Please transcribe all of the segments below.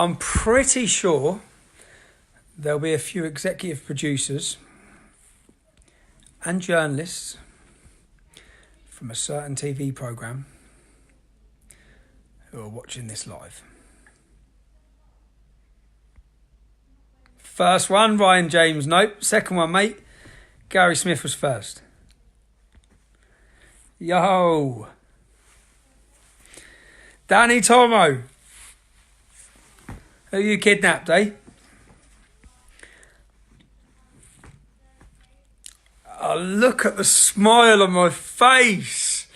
I'm pretty sure there'll be a few executive producers and journalists from a certain TV programme who are watching this live. First one, Ryan James, nope. Second one, mate, Gary Smith was first. Yo. Danny Tomo. Who you kidnapped, eh? Oh, look at the smile on my face.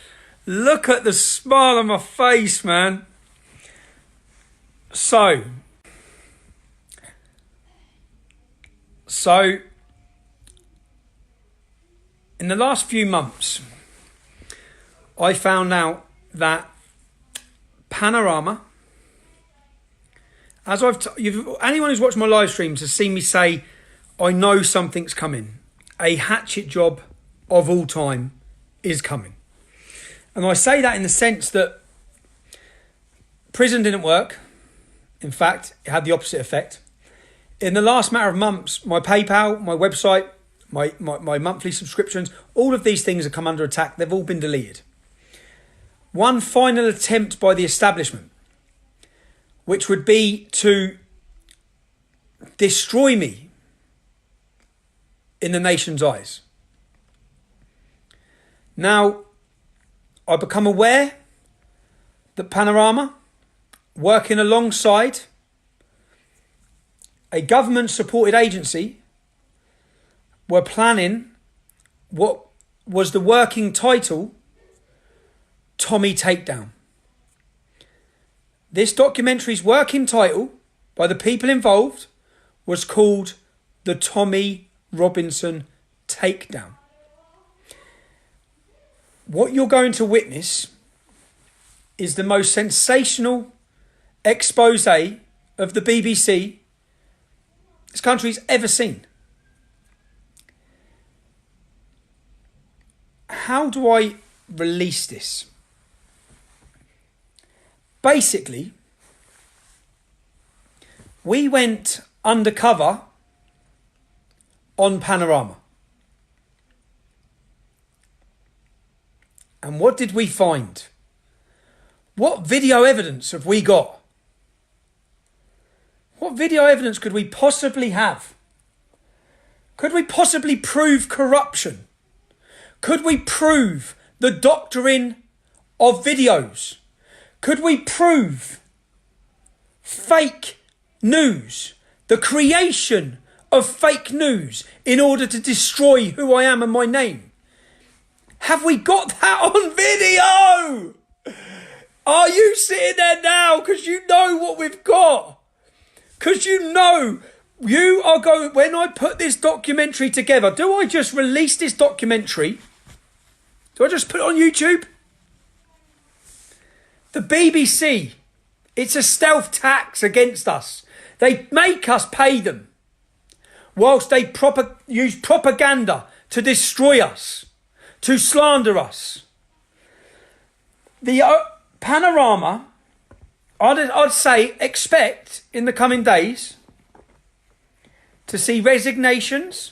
Look at the smile on my face, man. So, in the last few months, I found out that Panorama, as anyone who's watched my live streams has seen me say, I know something's coming. A hatchet job of all time is coming. And I say that in the sense that prison didn't work. In fact, it had the opposite effect. In the last matter of months, my PayPal, my website, my monthly subscriptions, all of these things have come under attack. They've all been deleted. One final attempt by the establishment, which would be to destroy me in the nation's eyes. Now, I become aware that Panorama, working alongside a government-supported agency, were planning what was the working title, Tommy Takedown. This documentary's working title by the people involved was called The Tommy Robinson Takedown. What you're going to witness is the most sensational expose of the BBC this country's ever seen. How do I release this? Basically, we went undercover on Panorama. And what did we find? What video evidence have we got? What video evidence could we possibly have? Could we possibly prove corruption? Could we prove the doctoring of videos? Could we prove fake news? The creation of fake news in order to destroy who I am and my name? Have we got that on video? Are you sitting there now because you know what we've got? Because you know you are going, when I put this documentary together, do I just release this documentary? Do I just put it on YouTube? The BBC, it's a stealth tax against us. They make us pay them whilst they use propaganda to destroy us, to slander us. The Panorama, I'd say, expect in the coming days to see resignations.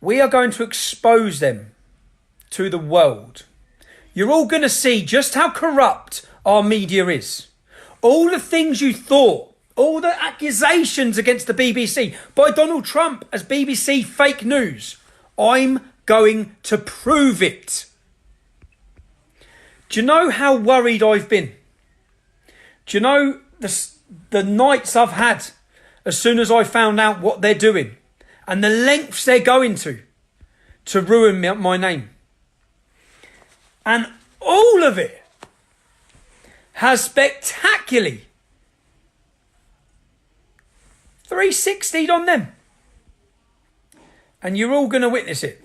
We are going to expose them to the world. You're all going to see just how corrupt our media is. All the things you thought, all the accusations against the BBC by Donald Trump as BBC fake news, I'm going to prove it. Do you know how worried I've been? Do you know the nights I've had as soon as I found out what they're doing and the lengths they're going to ruin my name? And all of it has spectacularly 360'd on them. And you're all going to witness it.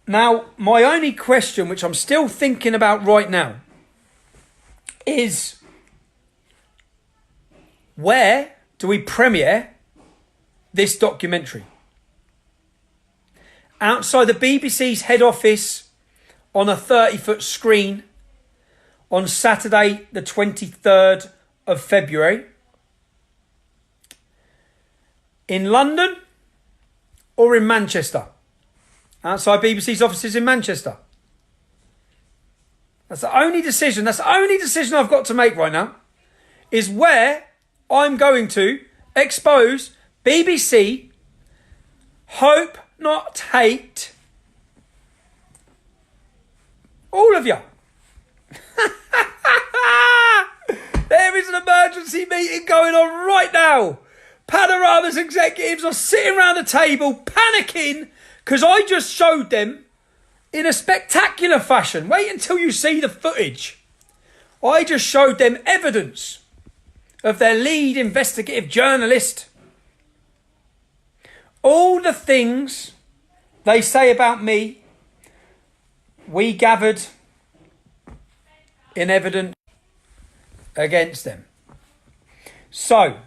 Now, my only question, which I'm still thinking about right now, is where do we premiere this documentary? Outside the BBC's head office on a 30-foot screen on Saturday, the 23rd of February. In London or in Manchester? Outside BBC's offices in Manchester. That's the only decision. That's the only decision I've got to make right now. Is where I'm going to expose BBC, hope not hate, all of you. There is an emergency meeting going on right now. Panorama's executives are sitting around the table panicking because I just showed them in a spectacular fashion. Wait until you see the footage. I just showed them evidence of their lead investigative journalist. All the things they say about me, we gathered in evidence against them. So,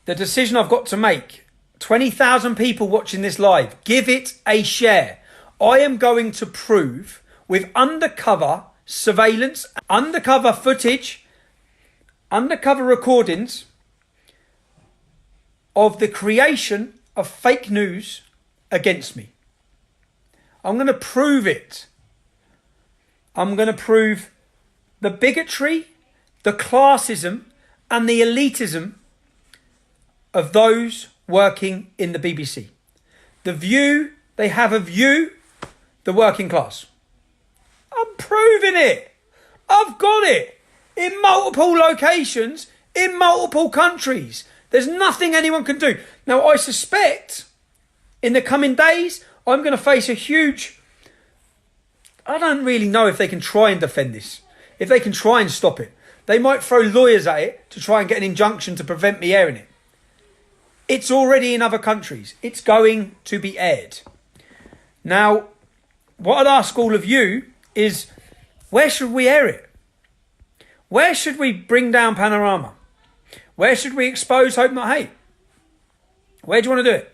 the decision I've got to make, 20,000 people watching this live, give it a share. I am going to prove with undercover surveillance, undercover footage, undercover recordings of the creation of fake news against me. I'm going to prove it. I'm going to prove the bigotry, the classism, and the elitism of those working in the BBC. The view they have of you, the working class. I'm proving it. I've got it. In multiple locations, in multiple countries. There's nothing anyone can do. Now, I suspect in the coming days, I'm going to face a huge... I don't really know if they can try and defend this. If they can try and stop it. They might throw lawyers at it to try and get an injunction to prevent me airing it. It's already in other countries. It's going to be aired. Now, what I'd ask all of you is, where should we air it? Where should we bring down Panorama? Where should we expose Hope Not Hate? Where do you want to do it?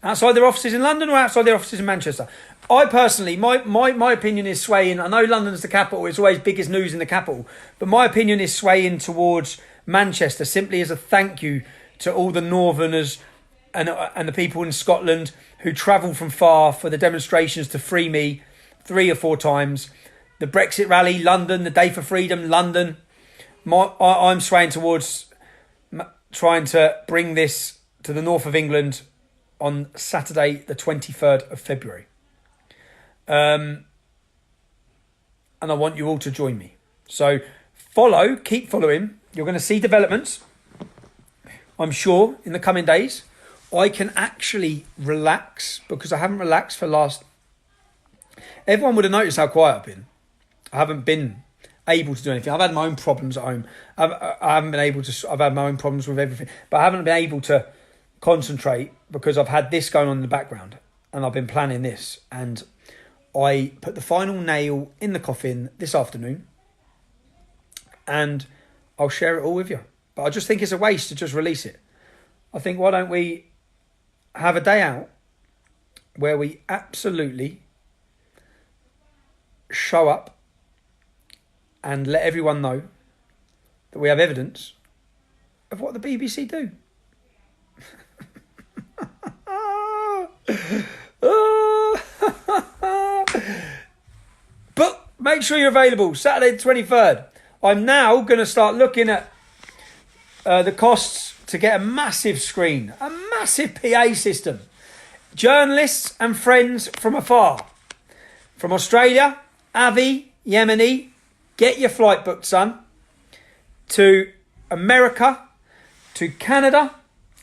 Outside their offices in London or outside their offices in Manchester? I personally, my opinion is swaying. I know London's the capital. It's always biggest news in the capital. But my opinion is swaying towards Manchester, simply as a thank you to all the Northerners and the people in Scotland who travelled from far for the demonstrations to free me 3 or 4 times. The Brexit rally, London. The Day for Freedom, London. I'm swaying towards trying to bring this to the north of England on Saturday, the 23rd of February. And I want you all to join me. So keep following. You're going to see developments. I'm sure in the coming days, I can actually relax because I haven't relaxed for everyone would have noticed how quiet I've been. I haven't been able to do anything. I've had my own problems at home. I haven't been able to. I've had my own problems with everything, but I haven't been able to concentrate because I've had this going on in the background and I've been planning this. And I put the final nail in the coffin this afternoon, and I'll share it all with you. But I just think it's a waste to just release it. I think, why don't we have a day out where we absolutely show up and let everyone know that we have evidence of what the BBC do. But make sure you're available Saturday the 23rd. I'm now going to start looking at the costs to get a massive screen, a massive PA system. Journalists and friends from afar. From Australia, Avi, Yemeni, get your flight booked, son. To America, to Canada.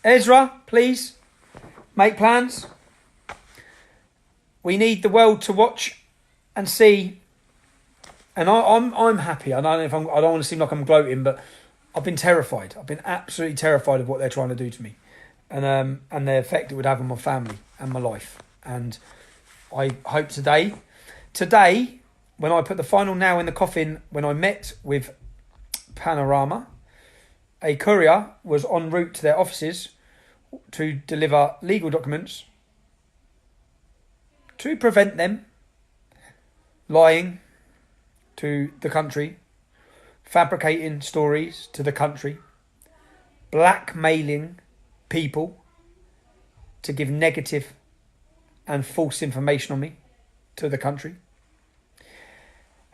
Ezra, please, make plans. We need the world to watch and see. And I'm happy. I don't want to seem like I'm gloating, but I've been terrified. I've been absolutely terrified of what they're trying to do to me, and the effect it would have on my family and my life. And I hope today, when I put the final nail in the coffin, when I met with Panorama, a courier was en route to their offices to deliver legal documents to prevent them lying to the country, fabricating stories to the country, blackmailing people to give negative and false information on me to the country.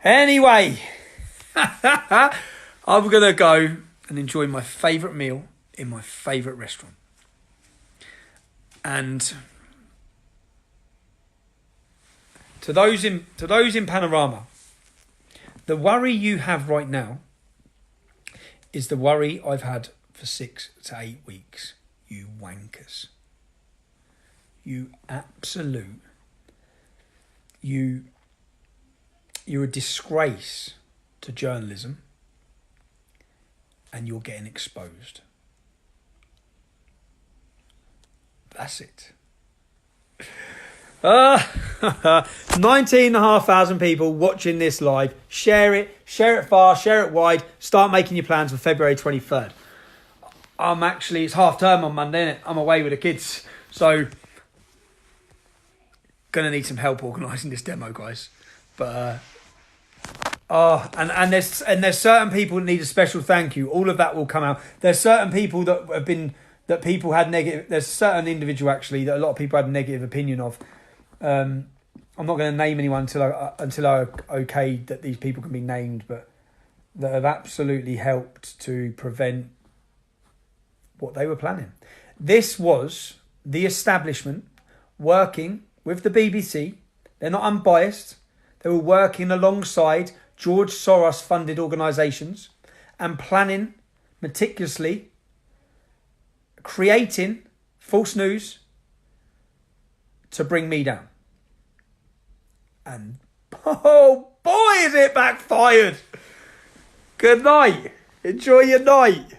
Anyway, I'm going to go and enjoy my favourite meal in my favourite restaurant. And to those in Panorama, the worry you have right now is the worry I've had for 6 to 8 weeks. You wankers. You absolute. You're a disgrace to journalism, and you're getting exposed. That's it. 19,500 people watching this live. Share it far, share it wide. Start making your plans for February 23rd. It's half term on Monday, innit? I'm away with the kids. So, gonna need some help organising this demo, guys. But, and there's certain people that need a special thank you. All of that will come out. There's certain people that people had negative. There's certain individual actually that a lot of people had a negative opinion of. I'm not going to name anyone until I okay that these people can be named, but that have absolutely helped to prevent what they were planning. This was the establishment working with the BBC. They're not unbiased. They were working alongside George Soros funded organisations and planning meticulously, creating false news to bring me down. And oh boy, is it backfired. Good night. Enjoy your night.